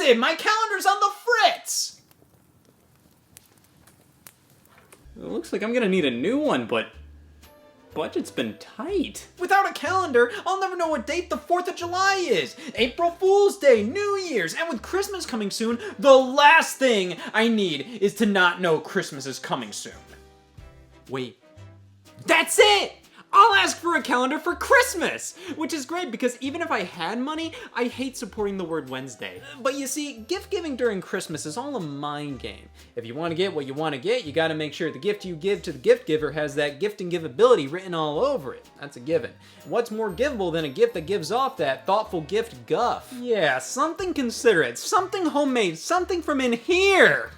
it! My calendar's on the Fritz! It looks like I'm gonna need a new one, but budget's been tight. Without a calendar, I'll never know what date the 4th of July is. April Fool's Day, New Year's, and with Christmas coming soon, the last thing I need is to not know Christmas is coming soon. Wait, that's it! I'll ask for a calendar for Christmas! Which is great because even if I had money, I hate supporting the word Wednesday. But you see, gift giving during Christmas is all a mind game. If you want to get what you want to get, you gotta make sure the gift you give to the gift giver has that gift and giveability written all over it. That's a given. What's more givable than a gift that gives off that thoughtful gift guff? Yeah, something considerate, something homemade, something from in here!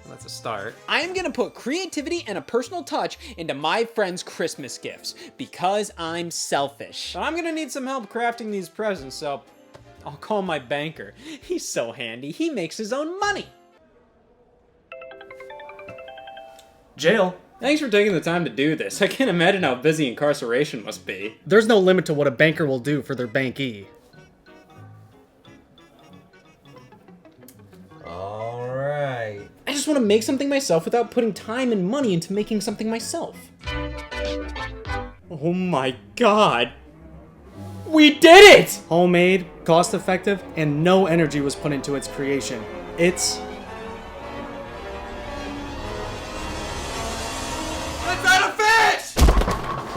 That's a start. I am gonna put creativity and a personal touch into my friends' Christmas gifts because I'm selfish. But I'm gonna need some help crafting these presents, so I'll call my banker. He's so handy, he makes his own money. Jail. Thanks for taking the time to do this. I can't imagine how busy incarceration must be. There's no limit to what a banker will do for their bankee. I just want to make something myself without putting time and money into making something myself. Oh my god. We did it! Homemade, cost-effective, and no energy was put into its creation. It's... Let's add a fish!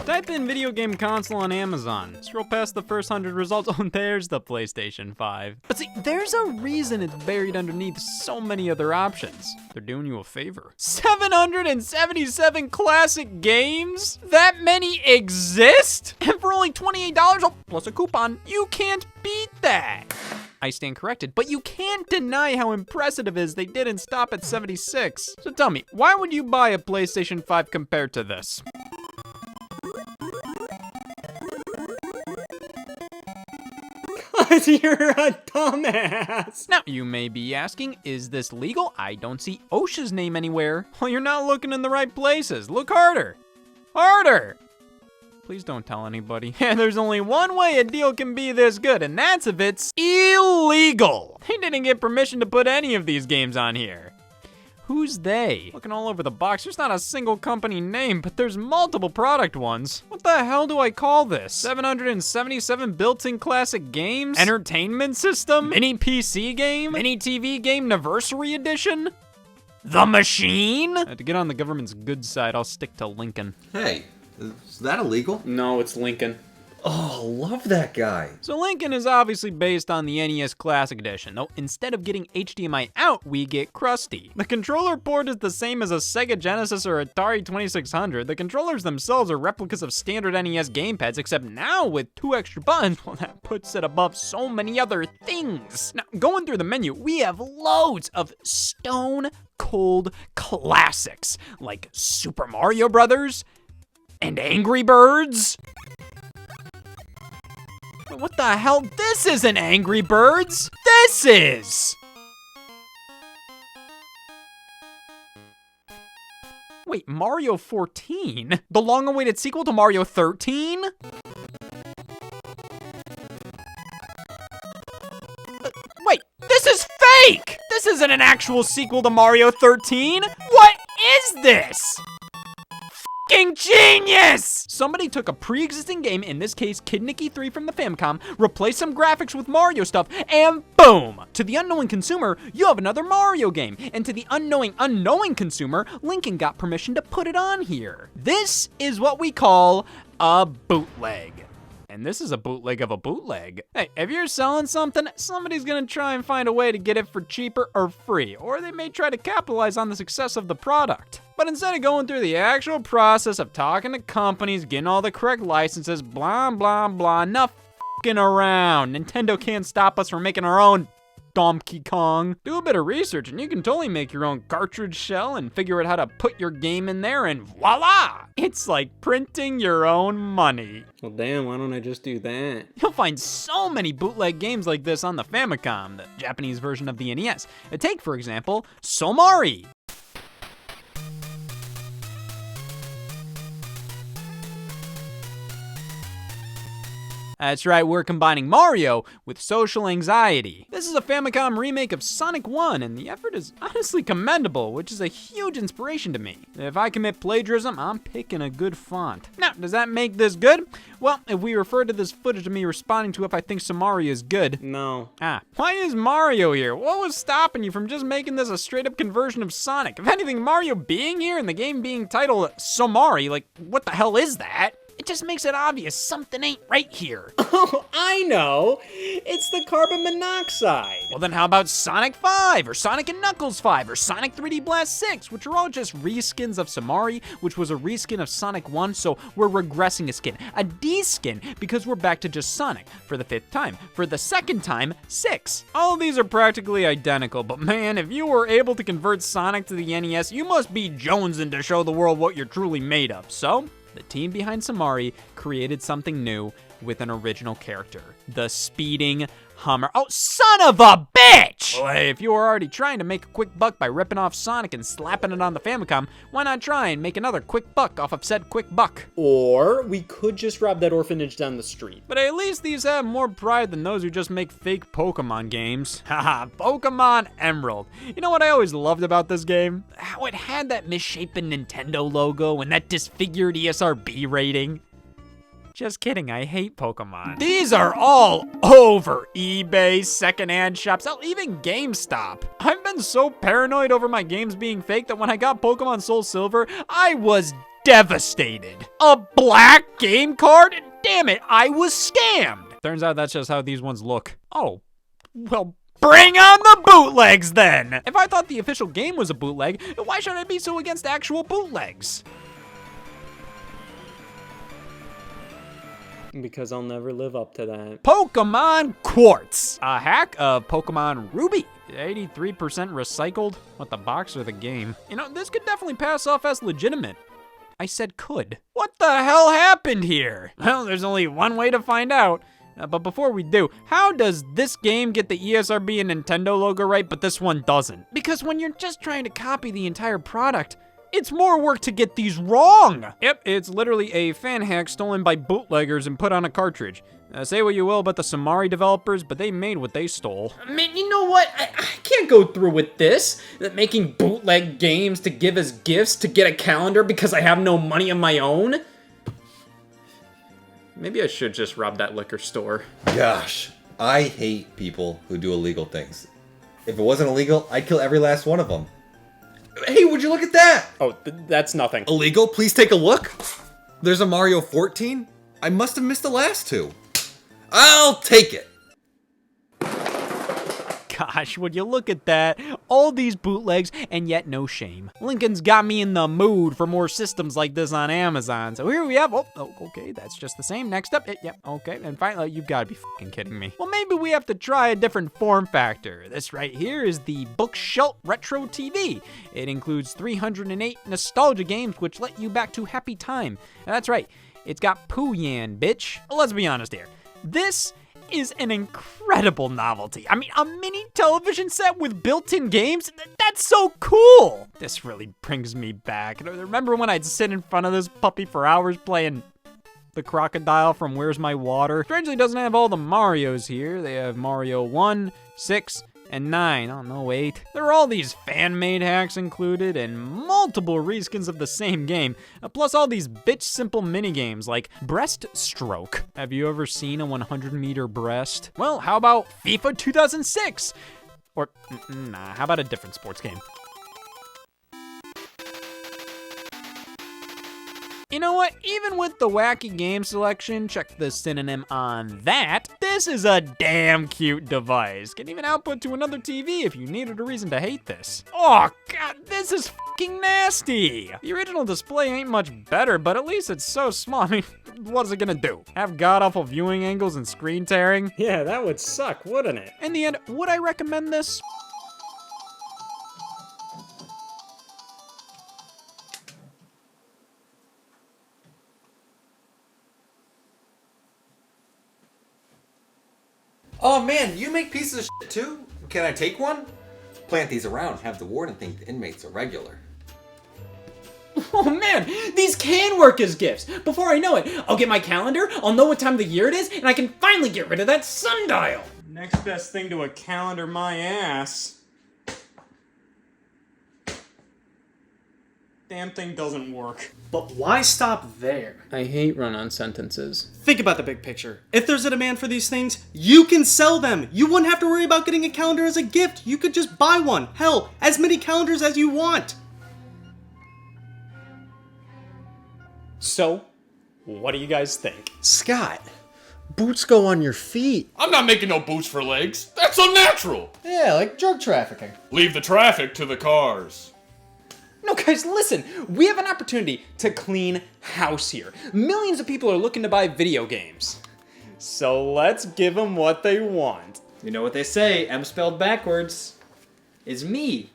Type in video game console on Amazon. Scroll past the first 100 results. Oh, there's the PlayStation 5. But see, there's a reason it's buried underneath so many other options. They're doing you a favor. 777 classic games? That many exist? And for only $28, oh, plus a coupon, you can't beat that. I stand corrected, but you can't deny how impressive it is they didn't stop at 76. So tell me, why would you buy a PlayStation 5 compared to this? You're a dumbass. Now, you may be asking, is this legal? I don't see OSHA's name anywhere. Well, you're not looking in the right places. Look harder. Harder. Please don't tell anybody. And there's only one way a deal can be this good, and that's if it's illegal. They didn't get permission to put any of these games on here. Who's they? Looking all over the box, there's not a single company name, but there's multiple product ones. What the hell do I call this? 777 built-in classic games? Entertainment system? Mini PC game? Mini TV game anniversary edition? The Machine? To get on the government's good side, I'll stick to Lincoln. Hey, is that illegal? No, it's Lincoln. Oh, love that guy. So Lincoln is obviously based on the NES Classic Edition, though instead of getting HDMI out, we get Krusty. The controller port is the same as a Sega Genesis or Atari 2600. The controllers themselves are replicas of standard NES gamepads, except now with 2 extra buttons. Well, that puts it above so many other things. Now, going through the menu, we have loads of stone cold classics, like Super Mario Brothers and Angry Birds. What the hell? This isn't Angry Birds! This is! Wait, Mario 14? The long-awaited sequel to Mario 13? Wait, this is fake! This isn't an actual sequel to Mario 13! What is this? Genius! Somebody took a pre-existing game, in this case Kid Nicky 3 from the Famicom, replaced some graphics with Mario stuff, and boom! To the unknowing consumer, you have another Mario game. And to the unknowing consumer, Lincoln got permission to put it on here. This is what we call a bootleg. And this is a bootleg of a bootleg. Hey, if you're selling something, somebody's gonna try and find a way to get it for cheaper or free, or they may try to capitalize on the success of the product. But instead of going through the actual process of talking to companies, getting all the correct licenses, blah, blah, blah, enough f***ing around. Nintendo can't stop us from making our own Donkey Kong. Do a bit of research and you can totally make your own cartridge shell and figure out how to put your game in there and voila! It's like printing your own money. Well damn, why don't I just do that? You'll find so many bootleg games like this on the Famicom, the Japanese version of the NES. Take, for example, Somari. That's right, we're combining Mario with social anxiety. This is a Famicom remake of Sonic 1, and the effort is honestly commendable, which is a huge inspiration to me. If I commit plagiarism, I'm picking a good font. Now, does that make this good? Well, if we refer to this footage of me responding to if I think Somari is good. No. Why is Mario here? What was stopping you from just making this a straight-up conversion of Sonic? If anything, Mario being here and the game being titled Somari, like, what the hell is that? It just makes it obvious something ain't right here. Oh, I know. It's the carbon monoxide. Well, then how about Sonic 5, or Sonic and Knuckles 5, or Sonic 3D Blast 6, which are all just reskins of Somari, which was a reskin of Sonic 1, so we're regressing a skin. A D-skin, because we're back to just Sonic, for the 5th time. For the 2nd time, 6. All of these are practically identical, but man, if you were able to convert Sonic to the NES, you must be jonesing to show the world what you're truly made of. So, the team behind Somari created something new with an original character. The speeding Hummer. Oh, son of a bitch! Well, hey, if you were already trying to make a quick buck by ripping off Sonic and slapping it on the Famicom, why not try and make another quick buck off of said quick buck? Or we could just rob that orphanage down the street. But at least these have more pride than those who just make fake Pokemon games. Haha, Pokemon Emerald. You know what I always loved about this game? How it had that misshapen Nintendo logo and that disfigured ESRB rating. Just kidding, I hate Pokemon. These are all over eBay, secondhand shops, hell, even GameStop. I've been so paranoid over my games being fake that when I got Pokemon Soul Silver, I was devastated. A black game card? Damn it, I was scammed. Turns out that's just how these ones look. Oh, well, bring on the bootlegs then! If I thought the official game was a bootleg, why should I be so against actual bootlegs? Because I'll never live up to that. Pokemon Quartz, a hack of Pokemon Ruby. 83% recycled? What, the box or the game? You know, this could definitely pass off as legitimate. I said could. What the hell happened here? Well, there's only one way to find out. But before we do, how does this game get the ESRB and Nintendo logo right, but this one doesn't? Because when you're just trying to copy the entire product, it's more work to get these wrong. Yep, it's literally a fan hack stolen by bootleggers and put on a cartridge. Say what you will about the Somari developers, but they made what they stole. Man, you know what? I can't go through with this. That making bootleg games to give as gifts to get a calendar because I have no money of my own. Maybe I should just rob that liquor store. Gosh, I hate people who do illegal things. If it wasn't illegal, I'd kill every last one of them. Hey, would you look at that? Oh, that's nothing. Illegal? Please take a look. There's a Mario 14. I must have missed the last two. I'll take it. Gosh, would you look at that? All these bootlegs, and yet no shame. Lincoln's got me in the mood for more systems like this on Amazon. So here we have, oh okay, that's just the same. Next up, yep, okay, and finally, you've got to be fucking kidding me. Well, maybe we have to try a different form factor. This right here is the Bookshelf Retro TV. It includes 308 nostalgia games, which let you back to happy time. And that's right, it's got Pooh-Yan, bitch. Let's be honest here. This is an incredible novelty. I mean, a mini television set with built-in games? That's so cool! This really brings me back. Remember when I'd sit in front of this puppy for hours playing the crocodile from Where's My Water? Strangely, it doesn't have all the Marios here. They have Mario 1, 6, and 9. Oh, no, 8. There are all these fan-made hacks included and multiple reskins of the same game, plus all these bitch-simple minigames like breaststroke. Have you ever seen a 100-meter breast? Well, how about FIFA 2006? Or, nah, how about a different sports game? You know what? Even with the wacky game selection, check the synonym on that, this is a damn cute device. Can even output to another TV if you needed a reason to hate this. Oh god, this is fucking nasty. The original display ain't much better, but at least it's so small. I mean, what is it gonna do? Have god-awful viewing angles and screen tearing? Yeah, that would suck, wouldn't it? In the end, would I recommend this? Oh man, you make pieces of shit too? Can I take one? Plant these around, have the warden think the inmates are regular. Oh man, these can work as gifts. Before I know it, I'll get my calendar, I'll know what time of the year it is, and I can finally get rid of that sundial. Next best thing to a calendar, my ass. Damn thing doesn't work. But why stop there? I hate run-on sentences. Think about the big picture. If there's a demand for these things, you can sell them. You wouldn't have to worry about getting a calendar as a gift. You could just buy one. Hell, as many calendars as you want. So, what do you guys think? Scott, boots go on your feet. I'm not making no boots for legs. That's unnatural. Yeah, like drug trafficking. Leave the traffic to the cars. No, guys, listen. We have an opportunity to clean house here. Millions of people are looking to buy video games. So let's give them what they want. You know what they say, M spelled backwards is me.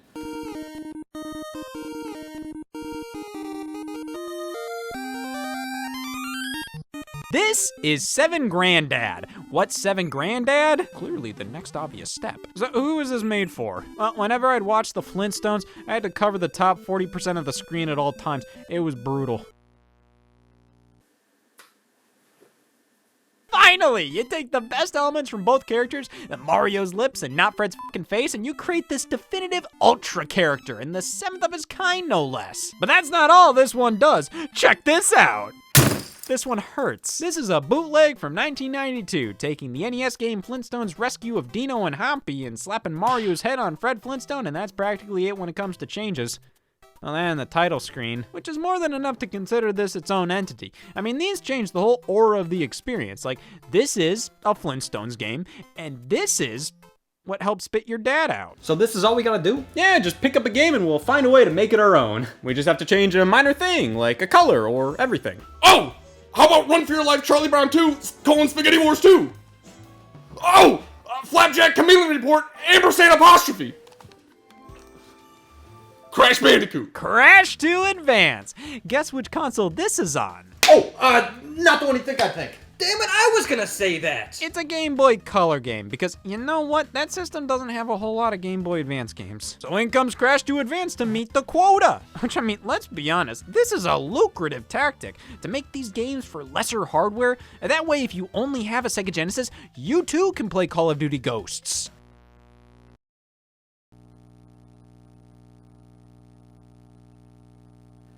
This is 7 Granddad. What's 7 Granddad? Clearly the next obvious step. So who is this made for? Well, whenever I'd watch the Flintstones, I had to cover the top 40% of the screen at all times. It was brutal. Finally, you take the best elements from both characters, Mario's lips and not Fred's fucking face, and you create this definitive ultra character in the 7th of his kind, no less. But that's not all this one does. Check this out. This one hurts. This is a bootleg from 1992, taking the NES game Flintstone's rescue of Dino and Hoppy and slapping Mario's head on Fred Flintstone, and that's practically it when it comes to changes. Well, and the title screen, which is more than enough to consider this its own entity. I mean, these change the whole aura of the experience. Like, this is a Flintstones game, and this is what helps spit your dad out. So this is all we gotta do? Yeah, just pick up a game and we'll find a way to make it our own. We just have to change a minor thing, like a color or everything. Oh! How about Run for Your Life, Charlie Brown 2, Spaghetti Wars 2? Oh! Flapjack Chameleon Report, Ampersand Apostrophe. Crash Bandicoot. Crash to Advance. Guess which console this is on? Oh, not the one you think I think. Damn it, I was gonna say that! It's a Game Boy Color game, because you know what? That system doesn't have a whole lot of Game Boy Advance games. So in comes Crash to Advance to meet the quota. Which, I mean, let's be honest, this is a lucrative tactic to make these games for lesser hardware. And that way, if you only have a Sega Genesis, you too can play Call of Duty Ghosts.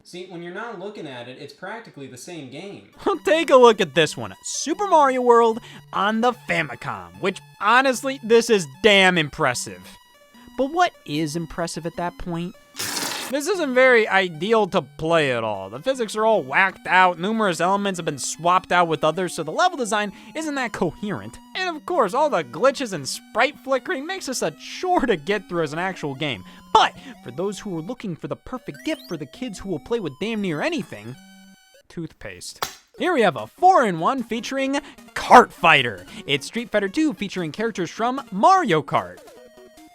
See, when you're not looking at it, it's practically the same game. Well, take a look at this one. Super Mario World on the Famicom, which honestly, this is damn impressive. But what is impressive at that point? This isn't very ideal to play at all. The physics are all whacked out, numerous elements have been swapped out with others, so the level design isn't that coherent. And of course, all the glitches and sprite flickering makes this a chore to get through as an actual game. But for those who are looking for the perfect gift for the kids who will play with damn near anything, toothpaste. Here we have a 4-in-1 featuring Kart Fighter. It's Street Fighter 2 featuring characters from Mario Kart.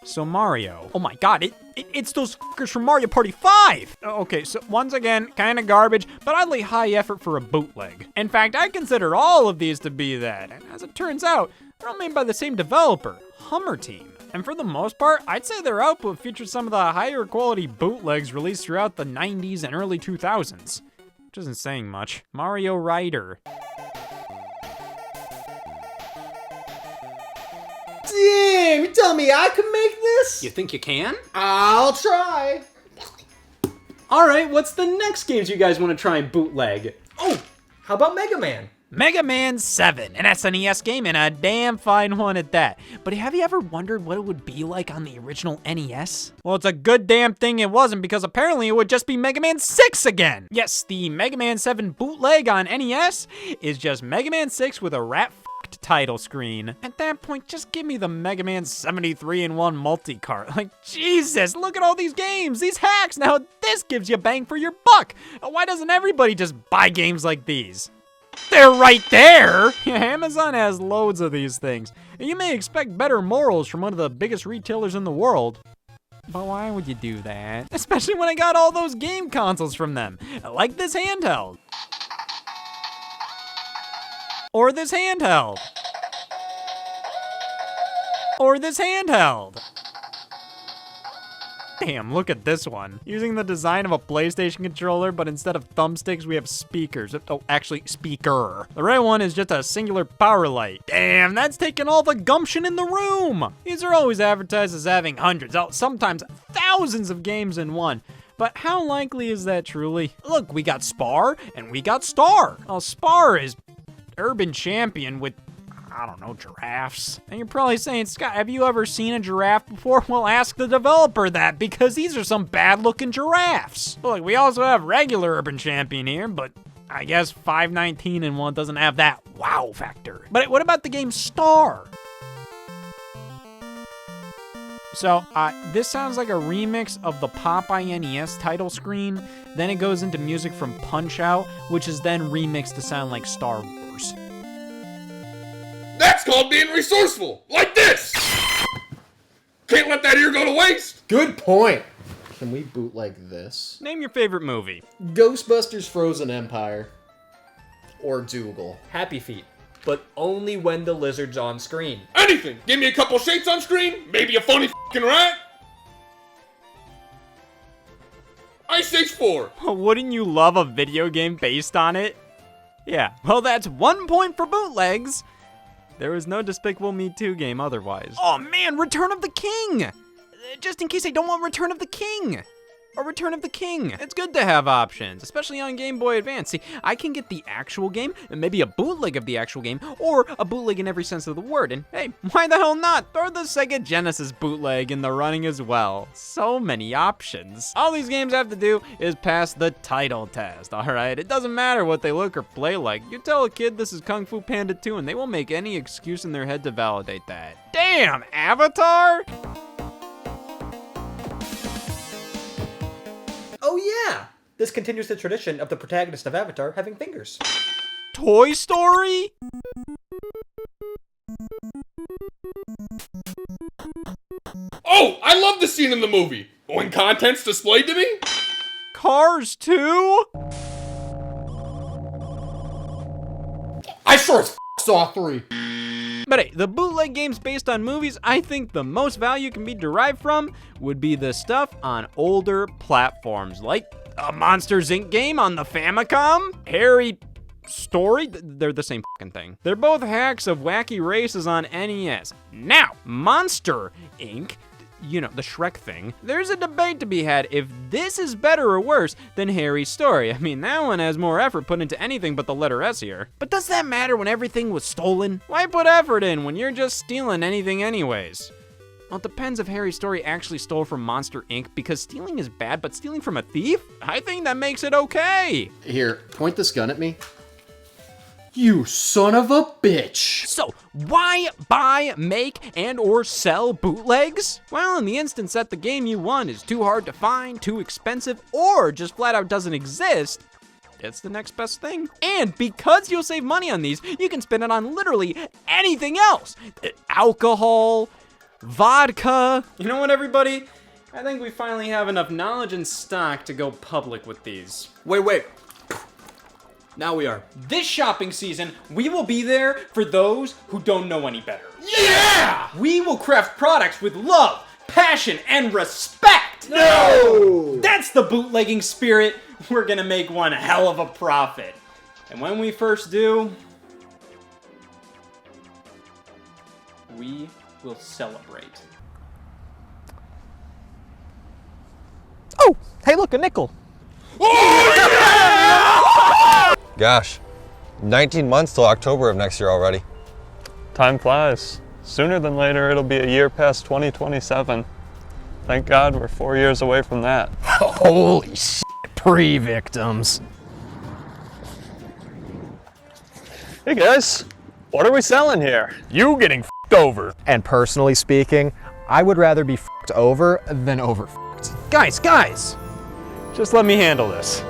So Mario, oh my god, it's those fuckers from Mario Party 5! Okay, so once again, kinda garbage, but oddly high effort for a bootleg. In fact, I consider all of these to be that, and as it turns out, they're all made by the same developer, Hummer Team. And for the most part, I'd say their output features some of the higher quality bootlegs released throughout the 90s and early 2000s. Which isn't saying much. Mario Rider. Damn, you tell me I can make this? You think you can? I'll try. Alright, what's the next games you guys want to try and bootleg? Oh, how about Mega Man? Mega Man 7, an SNES game and a damn fine one at that. But have you ever wondered what it would be like on the original NES? Well, it's a good damn thing it wasn't, because apparently it would just be Mega Man 6 again. Yes, the Mega Man 7 bootleg on NES is just Mega Man 6 with a rat-fucked title screen. At that point, just give me the Mega Man 73-in-1 multi-cart. Like, Jesus, look at all these games, these hacks. Now this gives you bang for your buck. Why doesn't everybody just buy games like these? They're right there! Amazon has loads of these things, and you may expect better morals from one of the biggest retailers in the world. But why would you do that? Especially when I got all those game consoles from them, like this handheld. Or this handheld. Or this handheld. Damn, look at this one. Using the design of a PlayStation controller, but instead of thumbsticks, we have speakers. Oh, actually, speaker. The right one is just a singular power light. Damn, that's taking all the gumption in the room. These are always advertised as having hundreds, sometimes thousands of games in one. But how likely is that truly? Look, we got Spar and we got Star. Well, Spar is urban champion with, I don't know, giraffes. And you're probably saying, Scott, have you ever seen a giraffe before? Well, ask the developer that, because these are some bad-looking giraffes. Look, we also have regular urban champion here, but I guess 519 in one doesn't have that wow factor. But what about the game Star? So, this sounds like a remix of the Popeye NES title screen. Then it goes into music from Punch-Out, which is then remixed to sound like Star Wars. That's called being resourceful, like this! Can't let that ear go to waste! Good point. Can we bootleg this? Name your favorite movie. Ghostbusters Frozen Empire. Or Dougal. Happy Feet. But only when the lizard's on screen. Anything! Give me a couple shapes on screen, maybe a funny f***ing rat. Ice Age 4. Wouldn't you love a video game based on it? Yeah, well, that's 1 point for bootlegs. There was no Despicable Me 2 game otherwise. Oh man, Return of the King! Just in case I don't want Return of the King. Or Return of the King. It's good to have options, especially on Game Boy Advance. See, I can get the actual game, and maybe a bootleg of the actual game, or a bootleg in every sense of the word. And hey, why the hell not? Throw the Sega Genesis bootleg in the running as well. So many options. All these games have to do is pass the title test, alright? It doesn't matter what they look or play like. You tell a kid this is Kung Fu Panda 2, and they will make any excuse in their head to validate that. Damn, Avatar? Oh yeah! This continues the tradition of the protagonist of Avatar having fingers. Toy Story? Oh, I love the scene in the movie. When content's displayed to me? Cars 2? I sure as saw 3. But hey, the bootleg games based on movies, I think the most value can be derived from would be the stuff on older platforms, like a Monsters Inc. game on the Famicom, Harry Story, they're the same fucking thing. They're both hacks of wacky races on NES. Now, Monster Inc., you know, the Shrek thing, there's a debate to be had if this is better or worse than Harry's Story. I mean, that one has more effort put into anything but the letter S here. But does that matter when everything was stolen? Why put effort in when you're just stealing anything anyways? Well, it depends if Harry's Story actually stole from Monster Inc., because stealing is bad, but stealing from a thief? I think that makes it okay. Here, point this gun at me. You son of a bitch! So, why buy, make, and or sell bootlegs? Well, in the instance that the game you want is too hard to find, too expensive, or just flat out doesn't exist, it's the next best thing. And because you'll save money on these, you can spend it on literally anything else. Alcohol, vodka. You know what, everybody? I think we finally have enough knowledge and stock to go public with these. Wait. Now we are. This shopping season, we will be there for those who don't know any better. Yeah! We will craft products with love, passion, and respect. No! That's the bootlegging spirit. We're gonna make one hell of a profit. And when we first do, we will celebrate. Oh, hey look, a nickel. Oh, yeah! Gosh, 19 months till October of next year already. Time flies. Sooner than later, it'll be a year past 2027. Thank God we're 4 years away from that. Holy shit, pre-victims. Hey guys, what are we selling here? You getting f***ed over. And personally speaking, I would rather be f***ed over than over-f***ed. Guys, just let me handle this.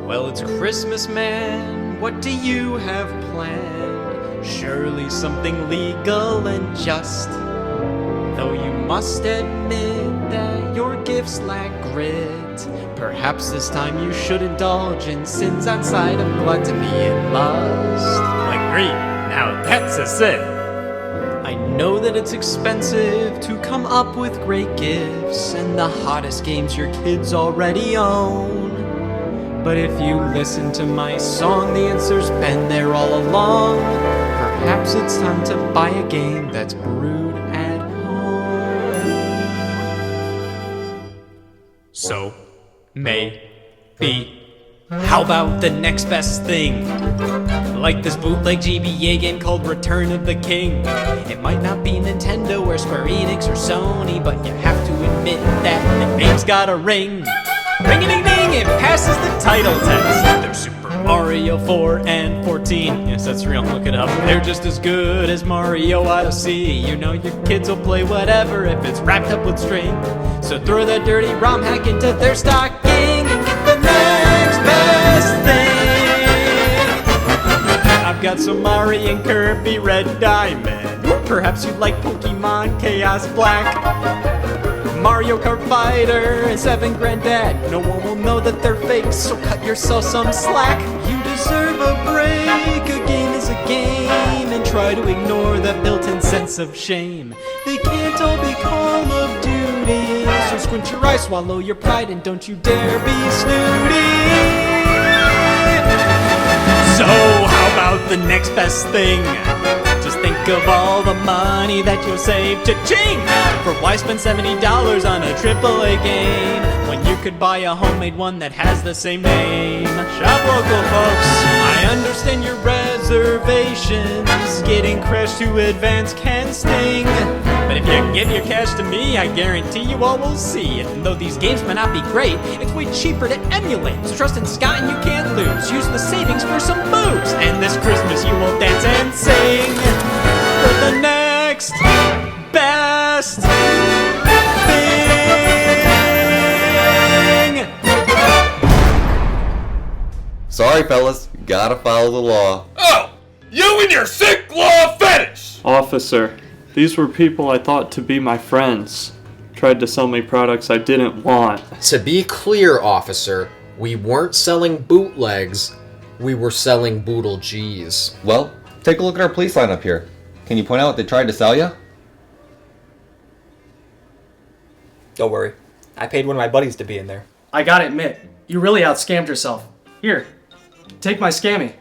Well, it's Christmas, man. What do you have planned? Surely something legal and just. Though you must admit that your gifts lack grit. Perhaps this time you should indulge in sins outside of gluttony and lust. Like greed, now that's a sin. I know that it's expensive to come up with great gifts and the hottest games your kids already own. But if you listen to my song, the answer's been there all along. Perhaps it's time to buy a game that's brewed at home. So, maybe, how about the next best thing? Like this bootleg GBA game called Return of the King. It might not be Nintendo or Square Enix or Sony, but you have to admit that the name's got a ring. Ring-a-ding-ding, it passes the title test. There's Super Mario 4 and 14. Yes, that's real, look it up. They're just as good as Mario Odyssey. You know your kids will play whatever if it's wrapped up with string. So throw that dirty ROM hack into their stocking and get the next best thing. I've got Somari and Kirby Red Diamond. Perhaps you'd like Pokemon Chaos Black. Mario Kart Fighter and 7 Granddad. No one will know that they're fake, so cut yourself some slack. You deserve a break, a game is a game, and try to ignore that built-in sense of shame. They can't all be Call of Duty, so squint your eyes, swallow your pride, and don't you dare be snooty. So how about the next best thing? Just think of all the money that you'll save, cha-ching! For why spend $70 on a AAA game when you could buy a homemade one that has the same name? Shop local, folks. I understand your reservations. Getting Crash to Advance can sting. But if you give your cash to me, I guarantee you all will see. And though these games may not be great, it's way cheaper to emulate. So trust in Scott and you can't lose. Use the savings for some booze. And this Christmas you will dance and sing for the next best thing. Sorry, fellas. Gotta follow the law. Oh! You and your sick law fetish! Officer, these were people I thought to be my friends. Tried to sell me products I didn't want. To be clear, officer, we weren't selling bootlegs, we were selling Boodle G's. Well, take a look at our police lineup here. Can you point out what they tried to sell you? Don't worry. I paid one of my buddies to be in there. I gotta admit, you really out-scammed yourself. Here, take my scammy.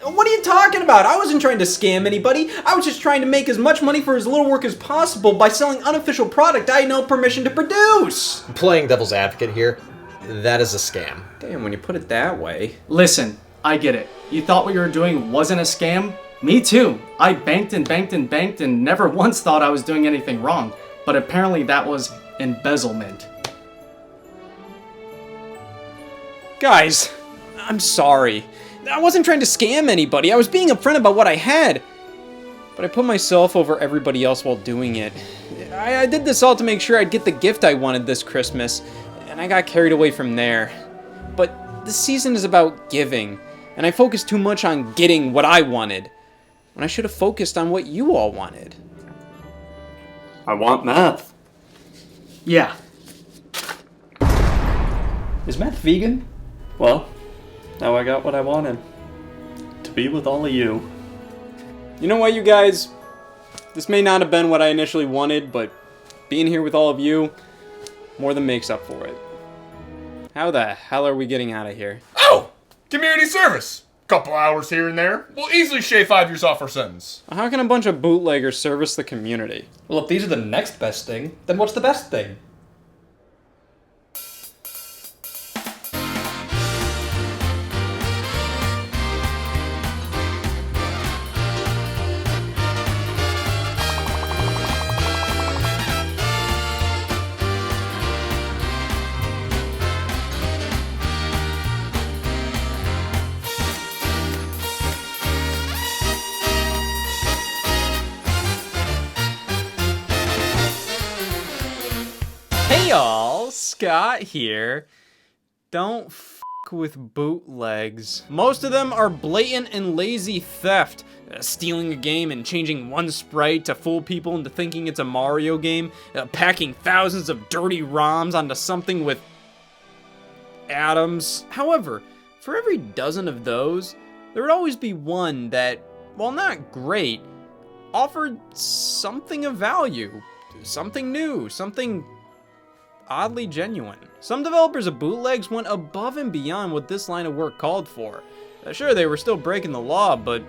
What are you talking about? I wasn't trying to scam anybody. I was just trying to make as much money for as little work as possible by selling unofficial product I had no permission to produce. Playing devil's advocate here, that is a scam. Damn, when you put it that way. Listen, I get it. You thought what you were doing wasn't a scam? Me too. I banked and banked and banked and never once thought I was doing anything wrong. But apparently that was embezzlement. Guys, I'm sorry. I wasn't trying to scam anybody. I was being upfront about what I had. But I put myself over everybody else while doing it. I did this all to make sure I'd get the gift I wanted this Christmas, and I got carried away from there. But this season is about giving, and I focused too much on getting what I wanted, when I should have focused on what you all wanted. I want meth. Yeah. Is meth vegan? Well, now I got what I wanted. To be with all of you. You know what, you guys? This may not have been what I initially wanted, but being here with all of you more than makes up for it. How the hell are we getting out of here? Oh! Community service! Couple hours here and there. We'll easily shave 5 years off our sentence. How can a bunch of bootleggers service the community? Well, if these are the next best thing, then what's the best thing? Hey y'all, Scott here. Don't f with bootlegs. Most of them are blatant and lazy theft. Stealing a game and changing one sprite to fool people into thinking it's a Mario game. Packing thousands of dirty ROMs onto something with atoms. However, for every dozen of those, there would always be one that, while not great, offered something of value, something new, something oddly genuine. Some developers of bootlegs went above and beyond what this line of work called for. Sure, they were still breaking the law, but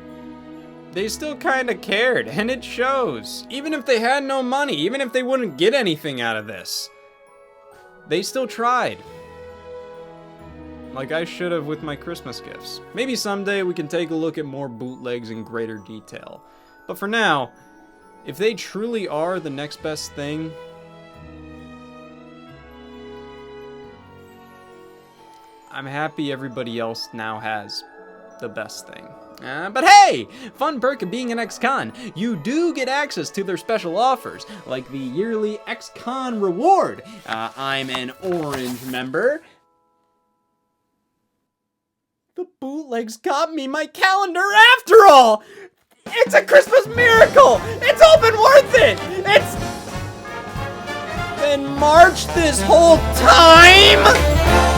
they still kinda cared, and it shows. Even if they had no money, even if they wouldn't get anything out of this, they still tried. Like I should have with my Christmas gifts. Maybe someday we can take a look at more bootlegs in greater detail. But for now, if they truly are the next best thing, I'm happy everybody else now has the best thing. But hey, fun perk of being an ex-con, you do get access to their special offers, like the yearly ex-con reward. I'm an orange member. The bootlegs got me my calendar after all! It's a Christmas miracle! It's all been worth it! It's been March this whole time!